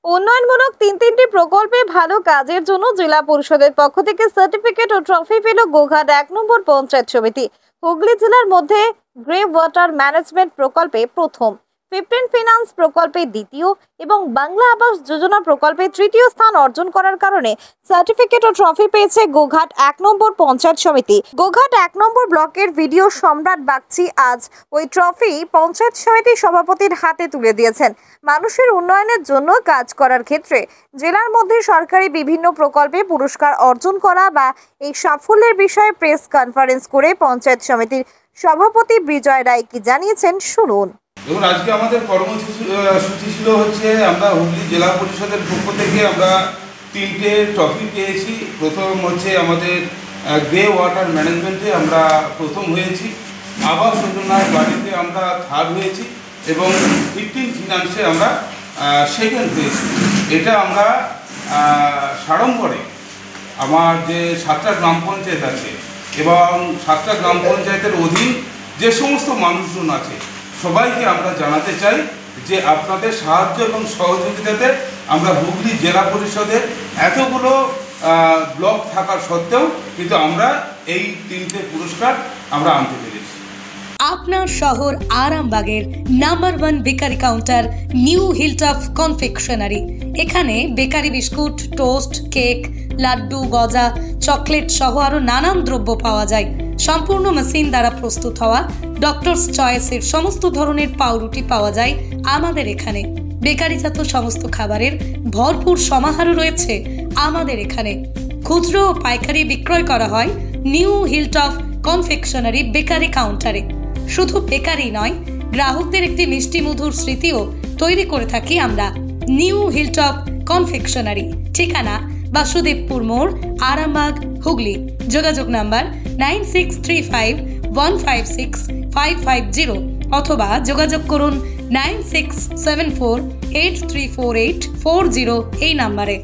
উন্নয়নমূলক তিনটি প্রকল্পে ভালো কাজের জন্য জেলা পরিষদের পক্ষ থেকে সার্টিফিকেট ও ট্রফি পেল গোঘাট ১ নম্বর পঞ্চায়েত সমিতি। হুগলি জেলার মধ্যে গ্রে ওয়াটার ম্যানেজমেন্ট প্রকল্পে প্রথম, 15 ফিনান্স প্রকল্পে দ্বিতীয় এবং বাংলা আবাস যোজনা প্রকল্পে তৃতীয় স্থান অর্জন করার কারণে সার্টিফিকেট ও ট্রফি পেয়েছে গোঘাট ১ নম্বর পঞ্চায়েত সমিতি। গোঘাট ১ নম্বর ব্লকের ভিডিও সম্রাট বাগচি আজ ওই ট্রফি পঞ্চায়েত সমিতির সভাপতির হাতে তুলে দিয়েছেন। মানুষের উন্নয়নের জন্য কাজ করার ক্ষেত্রে জেলার মধ্যে সরকারি বিভিন্ন প্রকল্পে পুরস্কার অর্জন করা বা এই সাফল্যের বিষয়ে প্রেস কনফারেন্স করে পঞ্চায়েত সমিতির সভাপতি বিজয় রায় কি জানিয়েছেন শুনুন। দেখুন, আজকে আমাদের কর্মসূচি ছিল হচ্ছে আমরা হুগলি জেলা পরিষদের পক্ষ থেকে আমরা 3টে ট্রফি পেয়েছি। প্রথম হচ্ছে আমাদের গ্রে ওয়াটার ম্যানেজমেন্টে আমরা প্রথম হয়েছি, আবাস যোজনার বাড়িতে আমরা থার্ড হয়েছি এবং 15 ফিনান্সে আমরা সেকেন্ড হয়েছি। এটা আমরা সাড়ম্বরে আমার যে 7টা গ্রাম পঞ্চায়েত আছে এবং 7টা গ্রাম পঞ্চায়েতের অধীন যে সমস্ত মানুষজন আছে সবাইকে আমরা জানাতে চাই যে আপনাদের সাহায্য এবং সহযোগিতাতে আমরা হুগলি জেলা পরিষদের এতগুলো ব্লক থাকার সত্ত্বেও কিন্তু আমরা এই 3টে পুরস্কার আমরা আনতে পেরেছি। আপনার শহর আরামবাগের number 1 bakery counter New Hilltop Confectionery. এখানে bakery biscuit, toast, cake, laddu, গজা, চকলেট সহ আরো নানান দ্রব্য পাওয়া যায়। সম্পূর্ণ মেশিন দ্বারা প্রস্তুত হওয়া ডক্টরস চয়েসের সমস্ত ধরনের পাউরুটি পাওয়া যায় আমাদের এখানে। বেকারিজাত সমস্ত খাবারের ভরপুর সমাহারও রয়েছে আমাদের এখানে। খুচরো ও পাইকারি বিক্রয় করা হয় নিউ হিলটপ কনফেকশনারি বেকারি কাউন্টারে। শুধু বেকারি নয়, গ্রাহকদের একটি মিষ্টি মধুর স্মৃতিও তৈরি করে থাকি আমরা। নিউ হিলটপ কনফেকশনারি, ঠিকানা বাসুদেবপুর মোড়, আরামবাগ, হুগলি। যোগাযোগ নাম্বার 9635156550 অথবা যোগাযোগ করুন 9674834840 এই নাম্বারে।